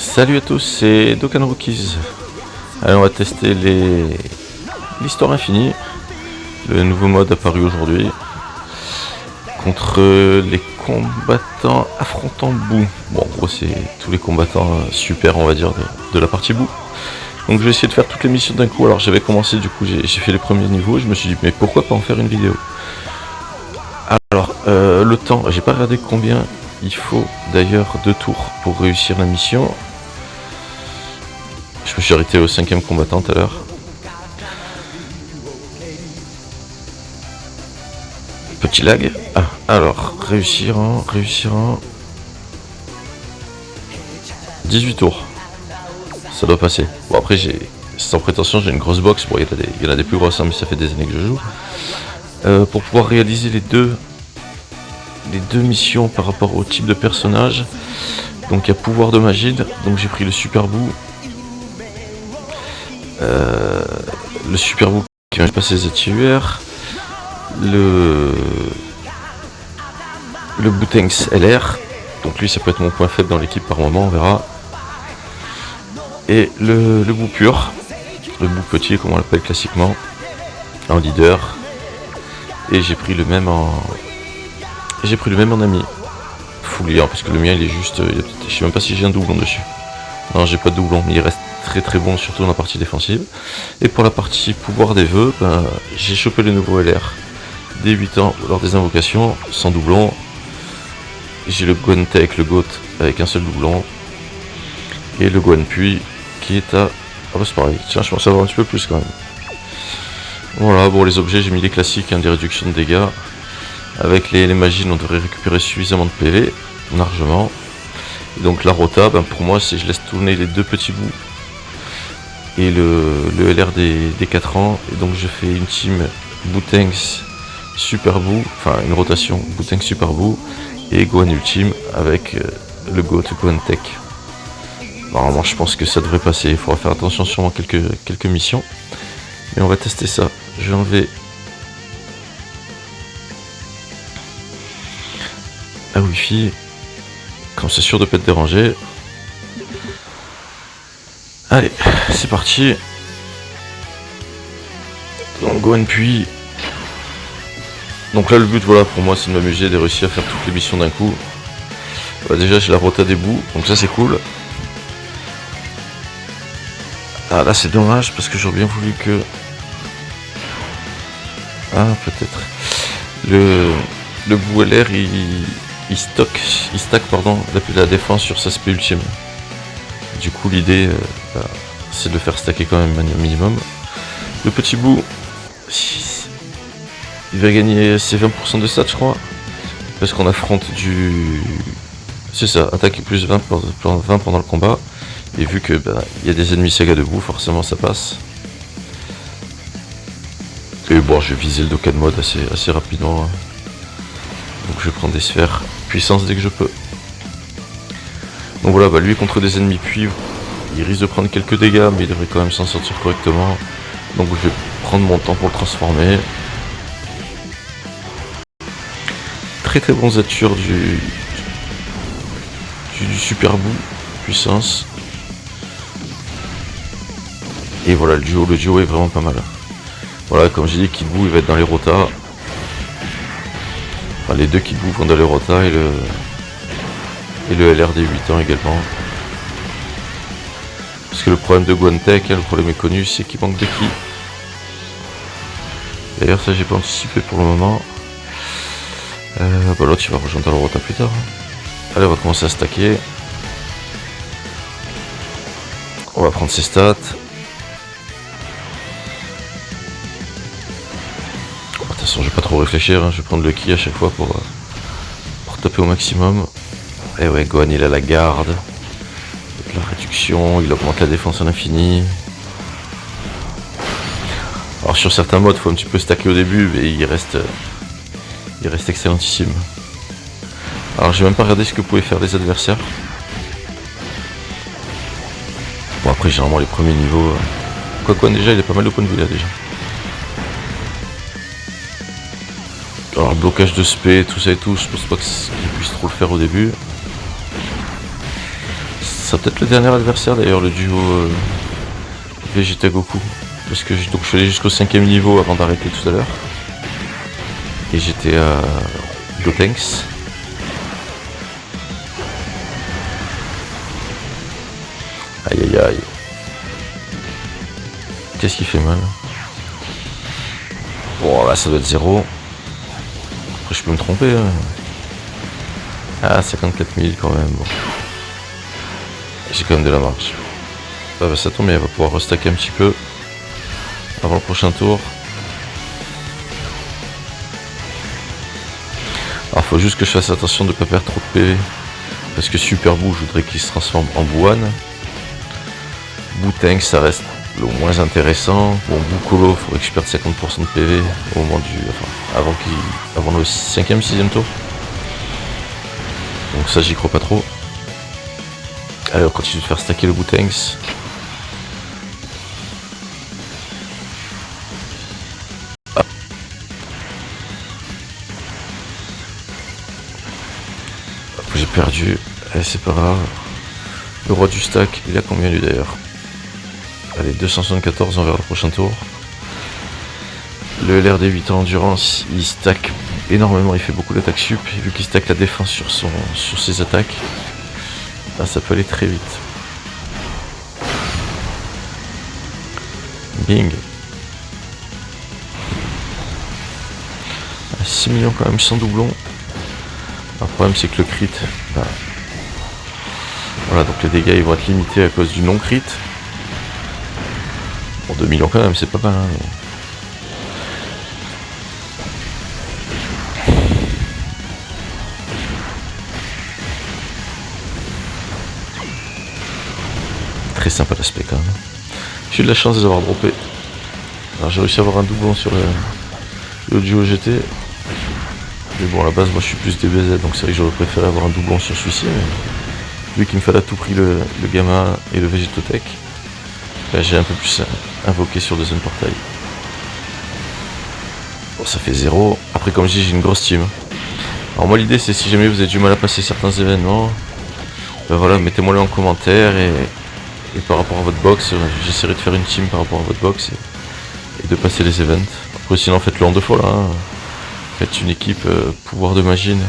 Salut à tous, c'est Dokkan Rookies. Allez, on va tester l'histoire infinie, le nouveau mode apparu aujourd'hui, contre les combattants affrontant Boo. Bon, en gros, c'est tous les combattants super, on va dire, de la partie Boo. Donc, je vais essayer de faire toutes les missions d'un coup. Alors, j'avais commencé, du coup, j'ai fait les premiers niveaux. Je me suis dit, mais pourquoi pas en faire une vidéo? Alors, le temps, j'ai pas regardé combien il faut d'ailleurs 2 tours pour réussir la mission. Je me suis arrêté au 5ème combattant tout à l'heure. Petit lag. Ah, alors, réussir en 18 tours. Ça doit passer. Bon, après, sans prétention, j'ai une grosse box. Bon, il y en a des plus grosses, hein, mais ça fait des années que je joue. Pour pouvoir réaliser les deux missions par rapport au type de personnage. Donc, il y a pouvoir de magie. Donc, j'ai pris le Super Boo. Le Super Boo qui va passer les ATUR. Le Bootenks LR. Donc, lui, ça peut être mon point faible dans l'équipe par moment, on verra. Et le Boo pur. Le Boo petit, comme on l'appelle classiquement. En leader. Et j'ai pris le même en ami. Foulier, parce que le mien il est juste. Je sais même pas si j'ai un doublon dessus. Non, j'ai pas de doublon, mais il reste très bon, surtout dans la partie défensive. Et pour la partie pouvoir des vœux, j'ai chopé le nouveau LR dès 8 ans lors des invocations, sans doublon. J'ai le Goentech, le Goat avec un seul doublon. Et le Goenpui qui est à. Ah bah c'est pareil, tiens, je pense avoir un petit peu plus quand même. Voilà, bon, les objets, j'ai mis les classiques, hein, des réductions de dégâts. Avec les magies, on devrait récupérer suffisamment de PV, largement. Et donc la rota, pour moi, c'est je laisse tourner les deux petits bouts et le LR des 4 ans. Et donc je fais une team Bootenks Super Boo, enfin une rotation Bootenks Super Boo et Gohan Ultime avec le Goat Goentech. Normalement, je pense que ça devrait passer. Il faudra faire attention sûrement quelques missions. Mais on va tester ça. Je vais enlever la Wi-Fi. Comme c'est sûr de pas être dérangé. Allez, c'est parti. Donc Goenpui. Donc là le but, voilà, pour moi c'est de m'amuser, de réussir à faire toutes les missions d'un coup. Déjà j'ai la rota des bouts, donc ça c'est cool. Ah là c'est dommage parce que j'aurais bien voulu que... Ah peut-être. Le bout LR il stack la défense sur sa spé ultime. Du coup l'idée c'est de le faire stacker quand même un minimum. Le petit bout il va gagner ses 20% de stats je crois. Parce qu'on affronte du... C'est ça, attaque plus 20 pendant le combat. Et vu que y a des ennemis saga debout, forcément ça passe. Et bon, je vais viser le Dokkan mode assez rapidement. Hein. Donc je vais prendre des sphères puissance dès que je peux. Donc voilà, lui contre des ennemis puis il risque de prendre quelques dégâts, mais il devrait quand même s'en sortir correctement. Donc je vais prendre mon temps pour le transformer. Très bons attures du Super Boo puissance. Et voilà, le duo est vraiment pas mal. Voilà, comme j'ai dit, Kid Boo il va être dans les rotas. Enfin, les deux Kid Boo vont dans les rotas et le LR des 8 ans également. Parce que le problème de Goentech, le problème est connu, c'est qu'il manque de ki. D'ailleurs ça j'ai pas anticipé pour le moment. L'autre il va rejoindre le rota plus tard. Allez, on va commencer à stacker. On va prendre ses stats. De toute façon je vais pas trop réfléchir, hein. Je vais prendre le ki à chaque fois pour taper au maximum. Et ouais, Gohan il a la garde. Avec la réduction, il augmente la défense à l'infini. Alors sur certains modes faut un petit peu stacker au début, mais il reste excellentissime. Alors j'ai même pas regardé ce que pouvaient faire les adversaires. Bon après généralement les premiers niveaux... Quoi déjà il est pas mal de points de vie là déjà. Alors blocage de spé, tout ça et tout, je pense pas qu'il puisse trop le faire au début. sera peut-être le dernier adversaire d'ailleurs, le duo Vegeta Goku. Parce que donc, je suis allé jusqu'au 5ème niveau avant d'arrêter tout à l'heure. Et j'étais à Gotenks. Aïe aïe aïe. Qu'est-ce qui fait mal? Bon là ça doit être 0. Après je peux me tromper. Hein. Ah 54 000 quand même. Bon. J'ai quand même de la marge. Ah bah ça tombe bien, elle va pouvoir restacker un petit peu avant le prochain tour. Alors faut juste que je fasse attention de ne pas perdre trop de PV. Parce que Super Boo, je voudrais qu'il se transforme en Bouan. Boutank, ça reste le moins intéressant. Bon, Boukolo, faudrait que je perde 50% de PV au moment du. Enfin, avant le 5ème, 6ème tour. Donc ça, j'y crois pas trop. Allez, on continue de faire stacker le Boutanks. J'ai perdu. Allez, c'est pas grave. Le roi du stack, il a combien lui d'ailleurs? Allez, 274 envers le prochain tour. Le LR des 8 ans endurance, il stack énormément, il fait beaucoup d'attaques sup. Et vu qu'il stack la défense sur ses attaques, là, ça peut aller très vite. Bing. 6 millions quand même sans doublon. Le problème c'est que le crit, bah, voilà, donc les dégâts ils vont être limités à cause du non crit. Bon, 2 millions quand même, c'est pas mal. Hein, mais... Très sympa l'aspect quand même. J'ai eu de la chance de les avoir droppés. Alors j'ai réussi à avoir un doublon sur le duo GT. Mais bon, à la base, moi je suis plus DBZ, donc c'est vrai que j'aurais préféré avoir un doublon sur celui-ci. Mais vu qu'il me fallait à tout prix le Gamma et le Vegetotech, ben, j'ai un peu plus invoqué sur le deuxième portail. Bon, ça fait 0. Après, comme je dis, j'ai une grosse team. Alors, moi, l'idée, c'est si jamais vous avez du mal à passer certains événements, ben voilà, mettez-moi-le en commentaire et par rapport à votre box, j'essaierai de faire une team par rapport à votre box et de passer les events. Après, sinon, faites-le en 2 fois là. Hein. Faites une équipe pouvoir de Magine.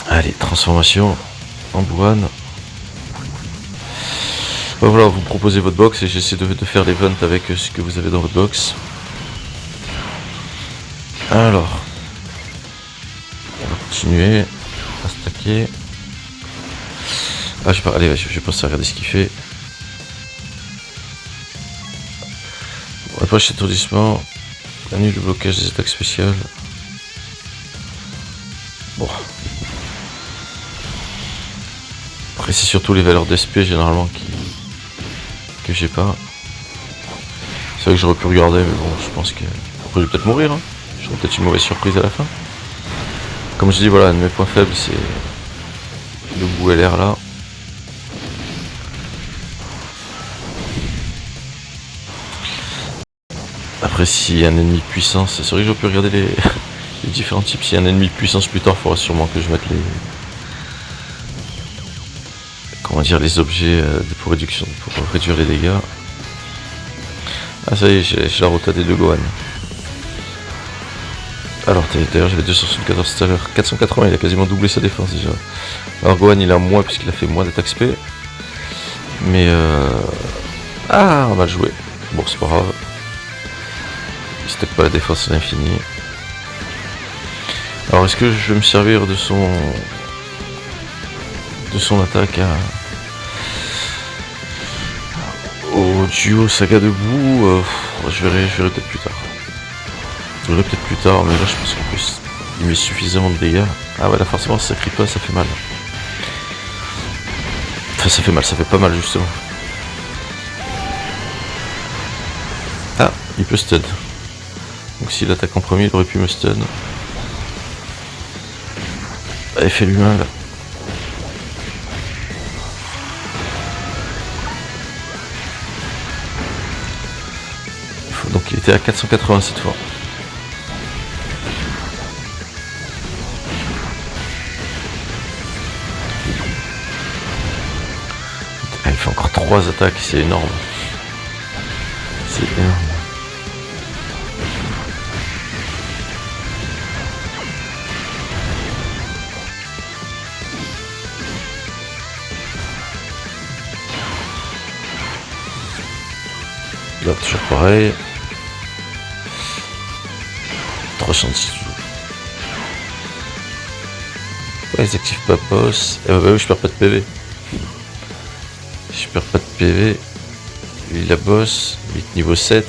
Allez, transformation en Bouan. Ben voilà, vous proposez votre box et j'essaie de faire l'event avec ce que vous avez dans votre box. Alors, on va continuer à stacker. Ah, allez, je vais passer à regarder ce qu'il fait. Bon, après, chez étourdissement, annule le blocage des attaques spéciales. Bon. Après, c'est surtout les valeurs d'SP généralement que j'ai pas. C'est vrai que j'aurais pu regarder, mais bon, je pense que. Après, je vais peut-être mourir. Hein. J'aurai peut-être une mauvaise surprise à la fin. Comme je dis, voilà, un de mes points faibles, c'est le bout LR là. Après, s'il y a un ennemi de puissance, c'est vrai que j'aurais pu regarder les différents types. S'il y a un ennemi de puissance plus tard, il faudra sûrement que je mette les. Comment dire, les objets pour réduire les dégâts. Ah, ça y est, j'ai la rota des deux Gohan. Alors, d'ailleurs, j'avais 274 tout à l'heure. 480, il a quasiment doublé sa défense déjà. Alors, Gohan, il a moins puisqu'il a fait moins d'attaque SP. Mais ah, mal joué. Bon, c'est pas grave. Il stack pas la défense à l'infini. Alors, est-ce que je vais me servir de son attaque au duo Saga de Boo? Je verrai peut-être plus tard. Je verrai peut-être plus tard, mais là, je pense qu'en plus, il met suffisamment de dégâts. Ah ouais, là, forcément, ça crie pas, ça fait mal. Enfin, ça fait mal, ça fait pas mal, justement. Ah, il peut stun. Donc s'il attaque en premier, il aurait pu me stun. Allez, fais-lui mal. Donc il était à 480 cette fois. fait encore 3 attaques, c'est énorme. C'est énorme. Là, toujours pareil. 310. Ouais, ils activent pas boss. Eh bah oui, je perds pas de PV. Je perds pas de PV. Lui, la boss, niveau 7.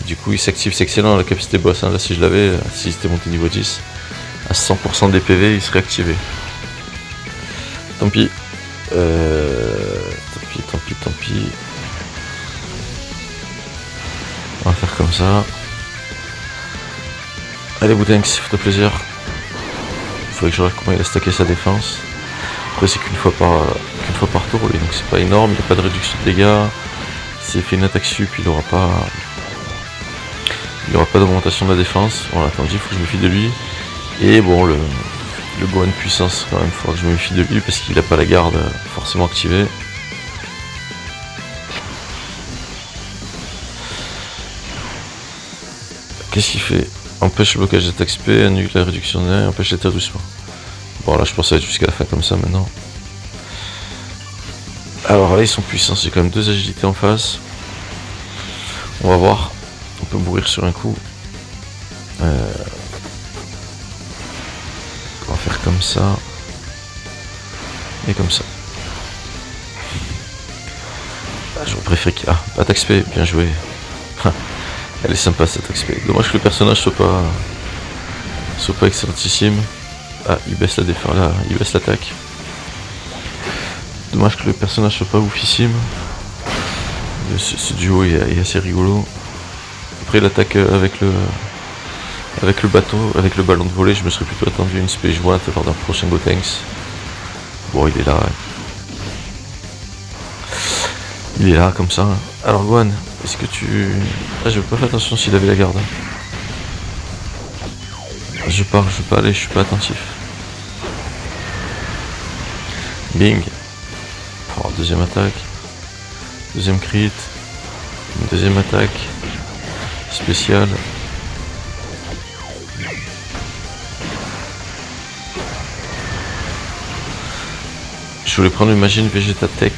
Du coup, il s'active, c'est excellent la capacité boss. Hein. Là, si je l'avais, si c'était monté niveau 10, à 100% des PV, il serait activé. Tant pis. Tant pis. On va faire comme ça. Allez, Boutinx, fais-toi plaisir. Il faudrait que je regarde comment il a stacké sa défense. Après, c'est qu'une fois par tour, lui, donc c'est pas énorme. Il n'y a pas de réduction de dégâts. S'il fait une attaque sup, il aura pas d'augmentation de la défense. Voilà, attendez, il faut que je me fie de lui. Et bon, le Gohan puissance, quand même, il faudra que je me méfie de lui parce qu'il n'a pas la garde forcément activée. Qu'est-ce qu'il fait? Empêche le blocage d'attaque SP, annule la réduction de l'air, empêche l'état doucement. Bon là je pense que ça va être jusqu'à la fin comme ça maintenant. Alors là ils sont puissants, j'ai quand même 2 agilités en face. On va voir, on peut mourir sur un coup. On va faire comme ça. Et comme ça. Ah, j'aurais préféré qu'il... Ah, attaque SP, bien joué. Elle est sympa cette attaque SP. Dommage que le personnage soit pas excellentissime. Ah, il baisse la défense là, il baisse l'attaque. Dommage que le personnage soit pas oufissime. Ce duo est assez rigolo. Après l'attaque avec le bateau, avec le ballon de volée, je me serais plutôt attendu à une spé jointe lors d'un prochain Gotenks. Bon, il est là. Ouais. Il est là comme ça. Alors Gohan, est-ce que tu... Ah, je vais pas faire attention s'il avait la garde. Je pars, je peux pas aller, je suis pas attentif. Bing. Oh, deuxième attaque. Deuxième crit. Une deuxième attaque. Spéciale. Je voulais prendre une machine Vegetatech.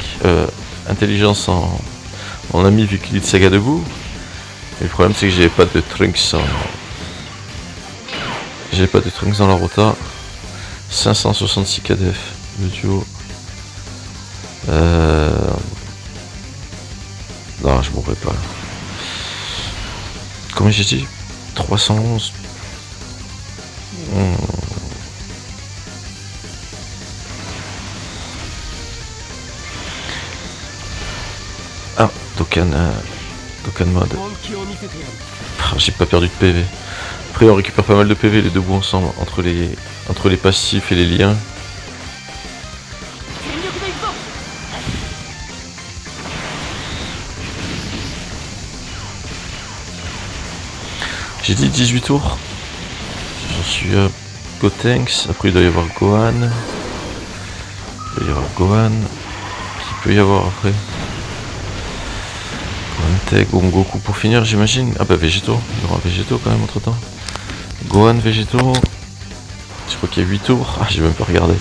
Intelligence en ami vu qu'il est de saga debout. Et le problème c'est que j'avais pas de Trunks dans la rota. 566 KDF le duo. Non, je mourrai pas. Comment j'ai dit 311. Ah, Dokkan mode. Ah, j'ai pas perdu de PV. Après on récupère pas mal de PV les deux bouts ensemble, entre les passifs et les liens. J'ai dit 18 tours. J'en suis à Gotenks, après il doit y avoir Gohan. Il peut y avoir Gohan. Qui peut y avoir après Gohan, Goku pour finir j'imagine. Ah bah Végéto, il y aura Végéto quand même entre temps. Gohan, Végéto. Je crois qu'il y a 8 tours. Ah j'ai même pas regardé.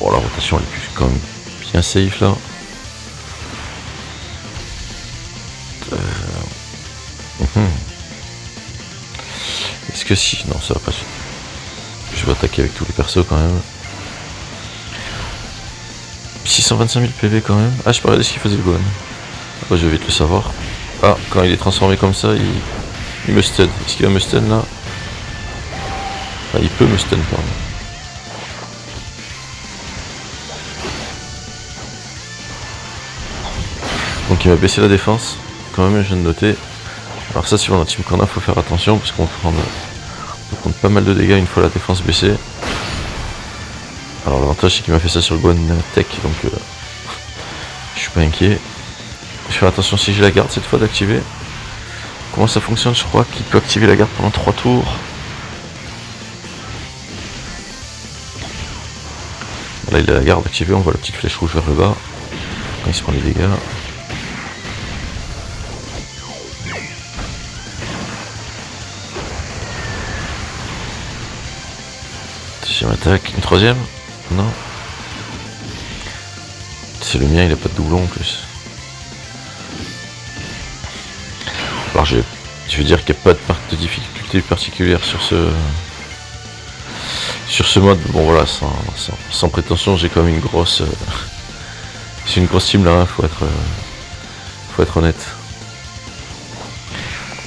Bon la rotation elle est quand même bien safe là. Est-ce que si... Non, ça va pas. Je vais attaquer avec tous les persos quand même. 625 000 PV quand même. Ah, je parlais de ce qu'il faisait le Gohan. Ah, bah, je vais vite le savoir. Ah, quand il est transformé comme ça, il me stun. Est-ce qu'il va me stun là? Ah, il peut me stun, pardon. Donc il m'a baissé la défense. Quand même, je viens de noter. Alors ça, sur la team qu'on a, faut faire attention parce qu'on prend pas mal de dégâts une fois la défense baissée. Alors l'avantage c'est qu'il m'a fait ça sur Gohan Tech, donc je suis pas inquiet. Je vais faire attention si j'ai la garde cette fois d'activer. Comment ça fonctionne? Je crois qu'il peut activer la garde pendant 3 tours. Là il a la garde activée, on voit la petite flèche rouge vers le bas. Quand il se prend les dégâts. Deuxième attaque, une troisième? Non. C'est le mien, il a pas de doublon en plus. Alors je veux dire qu'il n'y a pas de difficulté particulière sur ce mode. Bon voilà, sans prétention, j'ai quand même une grosse... c'est une grosse team là, hein, faut être honnête.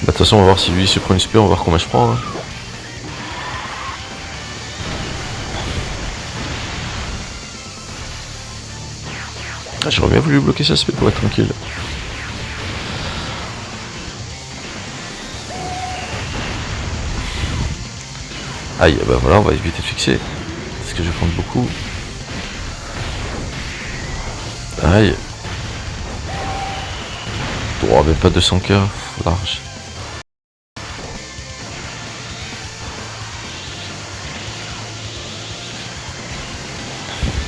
Bah, de toute façon on va voir si lui se prend une spé, on va voir combien je prends. Hein. Ah, j'aurais bien voulu bloquer sa spé pour être tranquille. Aïe, bah voilà, on va éviter de fixer. Parce que je vais prendre beaucoup. Aïe. Oh, même pas 200k, large.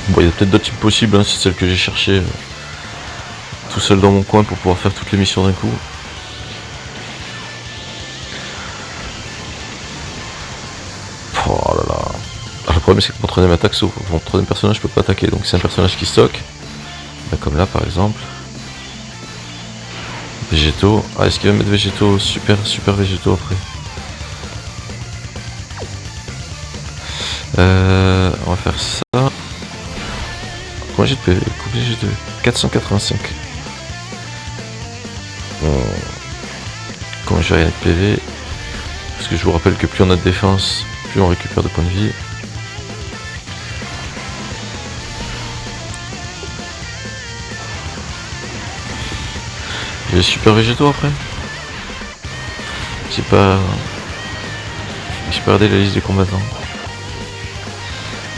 Bon, il y a peut-être d'autres types possibles, hein, c'est celle que j'ai cherché tout seul dans mon coin pour pouvoir faire toutes les missions d'un coup. Oh là là. Alors, le problème c'est que mon troisième attaque s'ouvre. Mon troisième personnage je peux pas attaquer, donc c'est un personnage qui stocke. Bah, comme là par exemple. Végétaux. Ah, est-ce qu'il va mettre végétaux? Super végétaux après. On va faire ça. Combien j'ai de PV? Combien j'ai de 485. Comment je vais rien de PV? Parce que je vous rappelle que plus on a de défense, plus on récupère de points de vie. J'ai les super végétaux après. J'ai pas regardé la liste des combattants.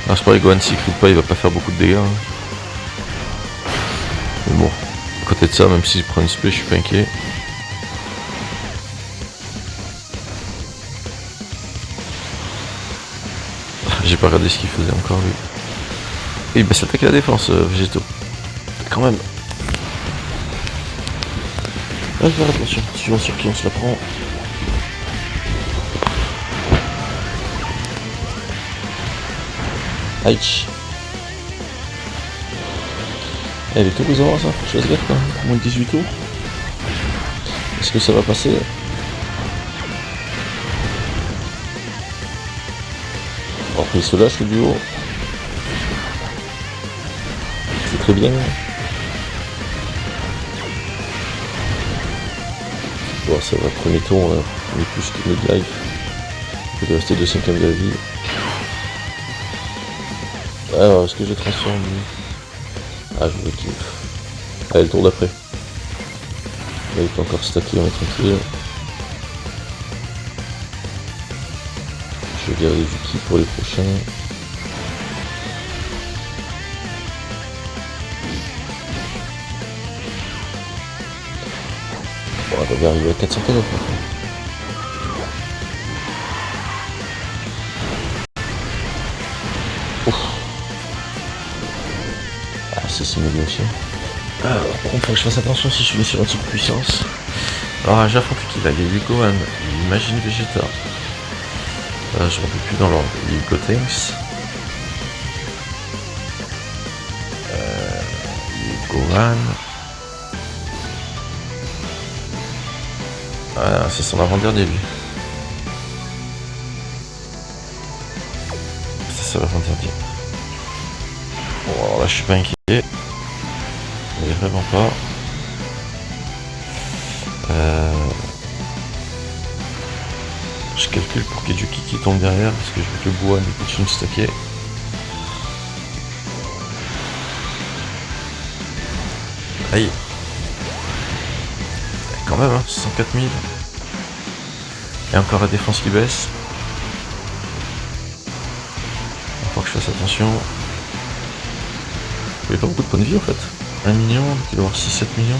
Ah, c'est pareil, Gohan s'il crit pas, il va pas faire beaucoup de dégâts. Hein. Mais bon, à côté de ça, même s'il prend une spé, je suis pas inquiet. J'ai pas regardé ce qu'il faisait encore lui. Et il baisse l'attaque et la défense, végétaux. Quand même. Ah, faire attention, suivant sur qui on se la prend. Aïe. Elle est tout aux avants ça, faut que je fasse gaffe quand même. Moins de 18 tours. Est-ce que ça va passer? Alors il se lâche le duo. C'est très bien. Bon ça va, premier tour on est plus que mid-life. Il peut rester 2/5 de la vie. Alors est-ce que je transforme lui? Ah je le kiffe. Allez le tour d'après. Là il peut encore stacker, on est tranquille. Je vais garder du ki pour les prochains. Bon, on va bien arriver à 400 km. Ah si c'est mieux aussi. Alors par contre faut que je fasse attention si je suis sur un type de puissance. Alors j'ai affronté qui là? Il y a eu Gohan, Imagine Vegeta. Je ne rappelle plus dans l'ordre. Il y a eu Gotenks. Il y a eu Gohan. Ah c'est son avant-dernier lui. C'est ça l'avant-dernier. Bon alors là je suis pas inquiet. Mais vraiment pas. Je calcule pour qu'il y ait du ki qui tombe derrière parce que je veux que le bois ne continue de stacker. Aïe. Quand même hein, 104 000. Et encore la défense qui baisse. Il faut que je fasse attention. Il n'y a pas beaucoup de points de vie en fait. 1 million, donc il doit avoir 6-7 millions.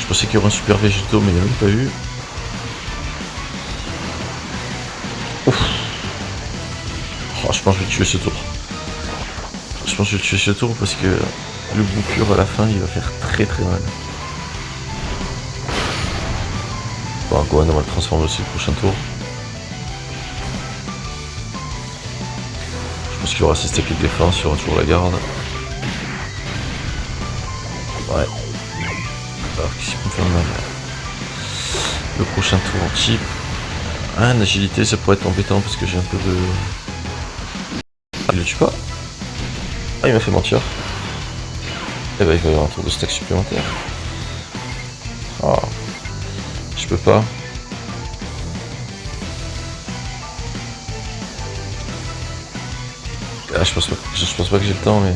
Je pensais qu'il y aurait un super végétaux, mais il n'y en a même pas eu. Ouf. Oh, je pense que je vais tuer ce tour. Je pense que je vais tuer ce tour parce que le boucure à la fin, il va faire très très mal. Bon, Gohan, on va le transformer aussi le prochain tour. Je pense qu'il y aura 6 stacks de défense, il y aura toujours la garde. Ouais. Alors, qu'est-ce qu'il peut me faire mal? Le prochain tour en chip. Ah, en agilité, ça pourrait être embêtant parce que j'ai un peu de... Ah, il le tue pas? Ah, il m'a fait mentir. Eh ben, il va y avoir un tour de stack supplémentaire. Ah. Je peux pas. Ah, je pense pas que j'ai le temps, mais...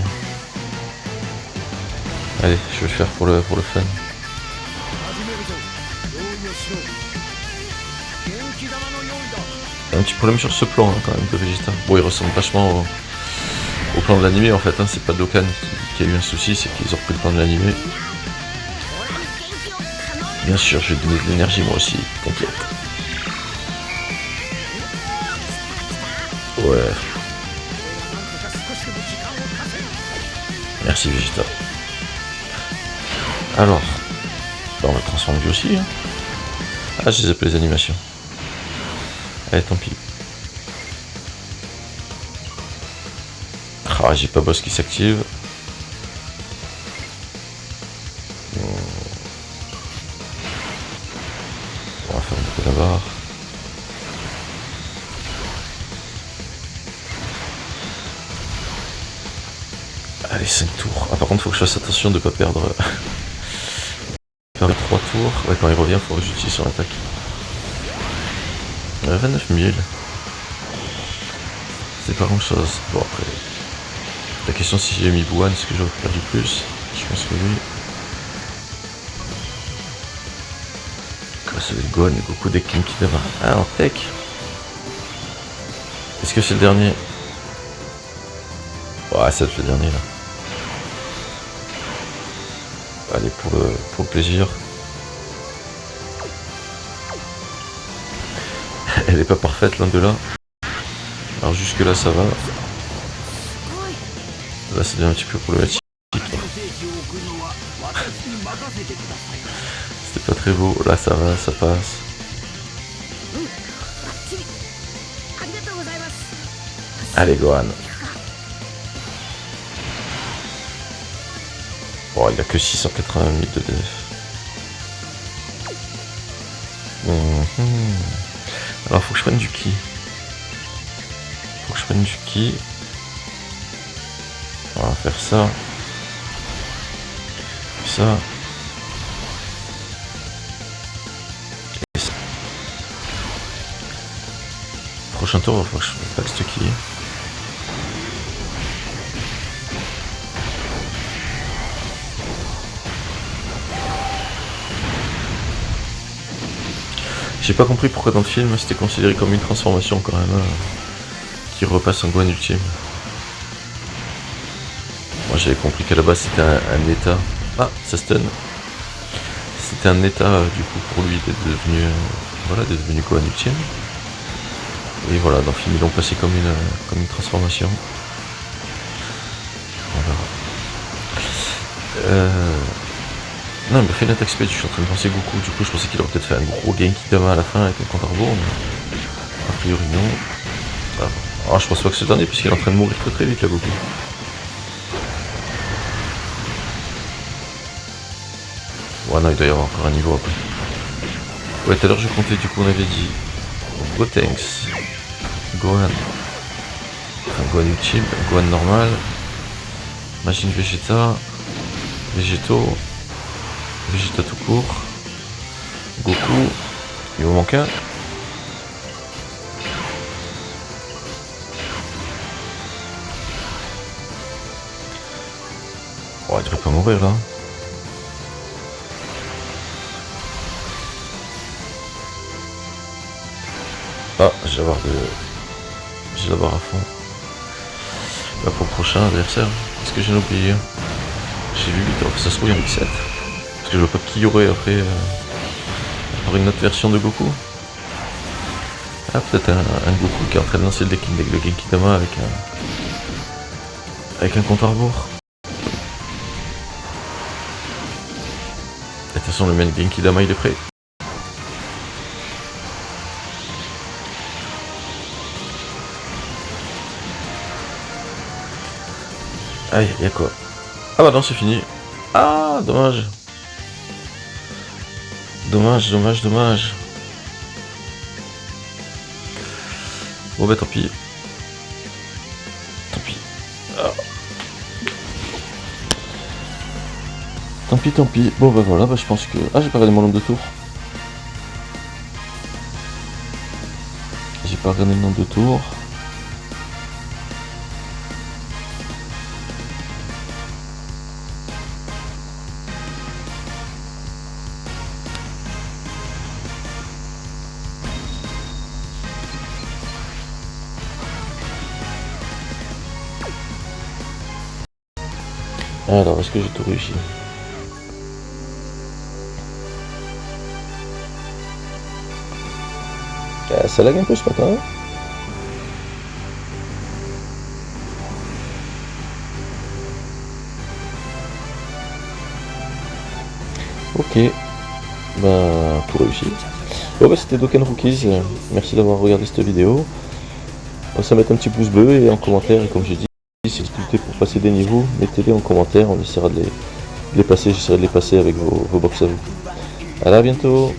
Allez, je vais le faire pour le fun. Il y a un petit problème sur ce plan, hein, quand même, de Vegeta. Bon, il ressemble vachement au plan de l'animé, en fait. Hein. C'est pas Dokkan qui a eu un souci, c'est qu'ils ont repris le plan de l'animé. Bien sûr, je vais donner de l'énergie, moi aussi, t'inquiète. Ouais. Merci Vegeta. Alors, bah, on va transformer lui aussi. Hein. Ah, j'ai zappé les animations. Allez, tant pis. Ah, j'ai pas boss qui s'active. On va faire un peu la barre. Allez, 5 tours. Ah, par contre, faut que je fasse attention de pas perdre. Faire 3 tours. Ouais, quand il revient, faut que j'utilise son attaque. 29 000. C'est pas grand chose. Bon, après. La question, si j'ai mis Buan, est-ce que j'aurais perdu plus? Je pense que oui. Grâce avec Gohan et Goku des Kinkidama. Ah, en tech. Est-ce que c'est le dernier? Ouais, c'est le dernier là. Allez, pour le plaisir. Elle est pas parfaite, loin de là. Alors jusque là ça va. Là ça devient un petit peu problématique. C'était pas très beau. Là ça va, ça passe. Allez Gohan. Bon, il a que 680 000 de DF. Alors faut que je prenne du ki. Faut que je prenne du ki. On va faire ça. Ça. Et ça. Prochain tour, il va falloir que je pack ce ki. J'ai pas compris pourquoi dans le film c'était considéré comme une transformation quand même, qui repasse en Gohan ultime. Moi j'avais compris qu'à la base c'était un état. Ah, ça stun. C'était un état du coup pour lui d'être devenu, voilà, d'être devenu Gohan ultime. Et voilà, dans le film ils l'ont passé comme une transformation. Voilà. Non, il m'a fait une attaque spé, je suis en train de penser Goku, du coup je pensais qu'il aurait peut-être fait un gros Genkidama à la fin avec un compte à rebours, mais a priori non. Ah, bon. Je pense pas que c'est le dernier, puisqu'il est en train de mourir très très vite là, Goku. Ouais, non, il doit y avoir encore un niveau après. Ouais, tout à l'heure je comptais, du coup on avait dit Gotenks, Gohan, enfin Gohan ultime, Gohan normal, Machine Vegeta, Végétaux, Vegeta tout court, Goku, il me manque un. Oh, il devrait pas mourir là. Ah, je vais l'avoir à fond. Là pour le prochain adversaire, qu'est-ce que j'ai oublié? J'ai vu 8, alors que ça se trouve il y en a 7. Parce que je vois pas qui y aurait après une autre version de Goku. Ah, peut-être un Goku qui est en train de lancer le Genkidama avec un compte à rebours. De toute façon, le main Genkidama il est prêt. Aïe, y'a quoi? Ah bah non, c'est fini. Ah, dommage. Dommage. Bon bah tant pis. Ah. Tant pis. Bon bah voilà, bah je pense que... Ah, j'ai pas regardé mon nombre de tours. Alors, est-ce que j'ai tout réussi? Ça lag un peu ce matin. Ok, bah tout réussi. Bon bah c'était Dokkan Rookies, merci d'avoir regardé cette vidéo. Ça met un petit pouce bleu et en commentaire, et comme j'ai dit, si vous êtes pour passer des niveaux, mettez-les en commentaire, on essaiera de les passer, j'essaierai de les passer avec vos box à vous. Allez, à bientôt.